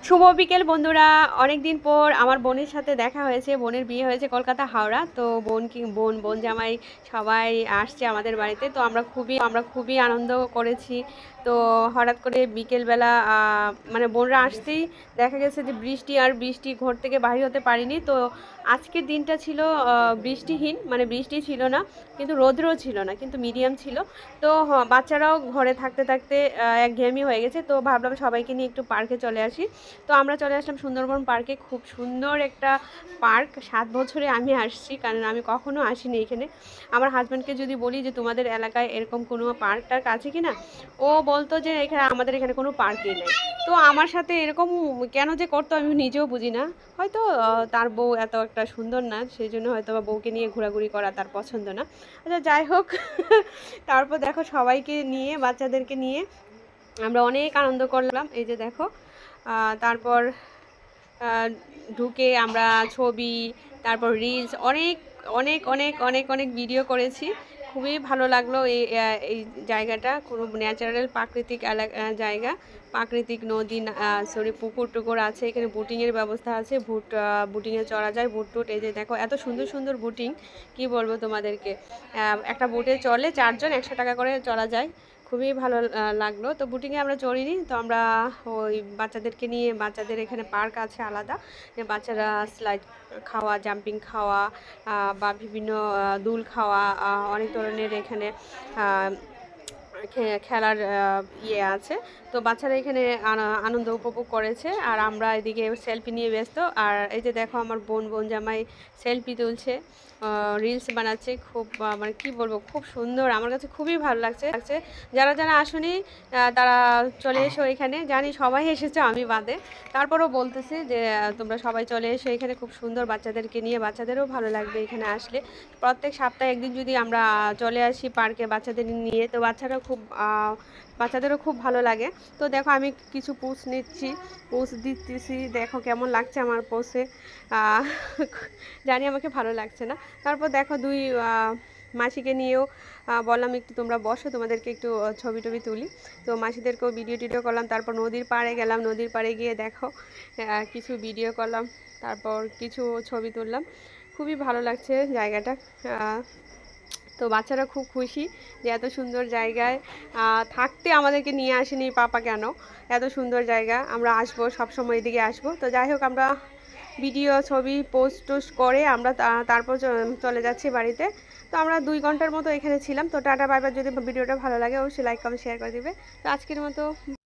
শুভ বিকেল বন্ধুরা। অনেক দিন পর আমার বোনের সাথে দেখা হয়েছে। বোনের বিয়ে হয়েছে কলকাতা হাওড়া। তো বোন জামাই সবাই আসছে আমাদের বাড়িতে। তো আমরা খুবই আনন্দ করেছি। তো হঠাৎ করে বিকেলবেলা মানে বোনরা আসতেই দেখা গেছে যে বৃষ্টি, ঘর থেকে বাইরে হতে পারিনি। তো আজকের দিনটা ছিল বৃষ্টিহীন, মানে বৃষ্টি ছিল না কিন্তু রৌদ্রও ছিল না, কিন্তু মিডিয়াম ছিল। তো বাচ্চারাও ঘরে থাকতে থাকতে একঘেয়েমি হয়ে গেছে। তো ভাবলাম সবাইকে নিয়ে একটু পার্কে চলে আসি। তো আমরা চলে আসলাম সুন্দরবন পার্কে। খুব সুন্দর একটা পার্ক। 7 বছরে আমি আসছি, কারণ আমি কখনো আসিনি এখানে। আমার হাজব্যান্ডকে যদি বলি যে তোমাদের এলাকায় এরকম কোনো পার্ক টার্ক আছে কি না, ও বলতো যে আমাদের এখানে কোনো পার্কই নেই। তো আমার সাথে এরকম কেন যে করতো আমি নিজেও বুঝি না। হয়তো তার বউ এত একটা সুন্দর না, সেই জন্য হয়তো বা বউকে নিয়ে ঘোরাঘুরি করা তার পছন্দ না। আচ্ছা, যাই হোক। তারপর দেখো সবাইকে নিয়ে, বাচ্চাদেরকে নিয়ে আমরা অনেক আনন্দ করলাম। এই যে দেখো, তারপর ঢুকে আমরা ছবি, তারপর রিলস, অনেক অনেক অনেক অনেক অনেক ভিডিও করেছি। খুবই ভালো লাগলো এই জায়গাটা। খুব ন্যাচারাল প্রাকৃতিক জায়গা, প্রাকৃতিক নদী, পুকুর টুকুর আছে এখানে। বুটিংয়ের ব্যবস্থা আছে, বুটিংয়ে চড়া যায়, বুট এই যে দেখো এত সুন্দর সুন্দর বুটিং, কি বলবো তোমাদেরকে। একটা বুটে চলে 4 জন, 100 টাকা করে চড়া যায়। খুবই ভালো লাগলো। তো বুটিংয়ে আমরা চড়িনি, তো আমরা ওই বাচ্চাদেরকে নিয়ে, বাচ্চাদের এখানে পার্ক আছে আলাদা, যে বাচ্চারা স্লাইড খাওয়া, জাম্পিং খাওয়া, বা বিভিন্ন দুল খাওয়া, অনেক ধরনের এখানে খেলার ইয়ে আছে। তো বাচ্চারা এখানে আনন্দ উপভোগ করেছে, আর আমরা এদিকে সেলফি নিয়ে ব্যস্ত। আর এই যে দেখো আমার বোন জামাই সেলফি তুলছে, রিলস বানাচ্ছে। খুব মানে কি বলবো, খুব সুন্দর, আমার কাছে খুবই ভালো লাগছে। যারা যারা আসেনি তারা চলে এসো এখানে। জানি সবাই এসেছে আমি বাদে, তারপরও বলতেছি যে তোমরা সবাই চলে এসো এখানে। খুব সুন্দর, বাচ্চাদেরকে নিয়ে, বাচ্চাদেরও ভালো লাগবে এখানে আসলে। প্রত্যেক সপ্তাহে একদিন যদি আমরা চলে আসি পার্কে বাচ্চাদের নিয়ে, তো বাচ্চাদেরও খুব ভালো লাগে। তো দেখো আমি কিছু পোজ দিতেছি, দেখো কেমন লাগছে আমার পোজে। জানি আমাকে ভালো লাগছে না। তারপর দেখো দুই মাসিকে নিয়েও বললাম একটু তোমরা বসো, তোমাদেরকে একটু ছবি টবি তুলি। তো মাসিদেরকেও ভিডিও করলাম। তারপর নদীর পাড়ে গেলাম, নদীর পাড়ে গিয়ে দেখো কিছু ভিডিও করলাম, তারপর কিছু ছবি তুললাম। খুবই ভালো লাগছে জায়গাটা। তো বাচ্চারা খুব খুশি যে এত সুন্দর জায়গায় থাকতে আমাদেরকে নিয়ে আসেনি পাপা কেন। এত সুন্দর জায়গা, আমরা আসবো, সবসময় এদিকে আসবো। তো যাই হোক, আমরা ভিডিও, ছবি টোস্ট করে আমরা তারপর চলে যাচ্ছি বাড়িতে। তো আমরা 2 ঘন্টার মতো এখানে ছিলাম। তো টাটা বাই বাই। যদি ভিডিওটা ভালো লাগে অবশ্যই লাইক কমেন্ট শেয়ার করে দিবে। তো আজকের মতো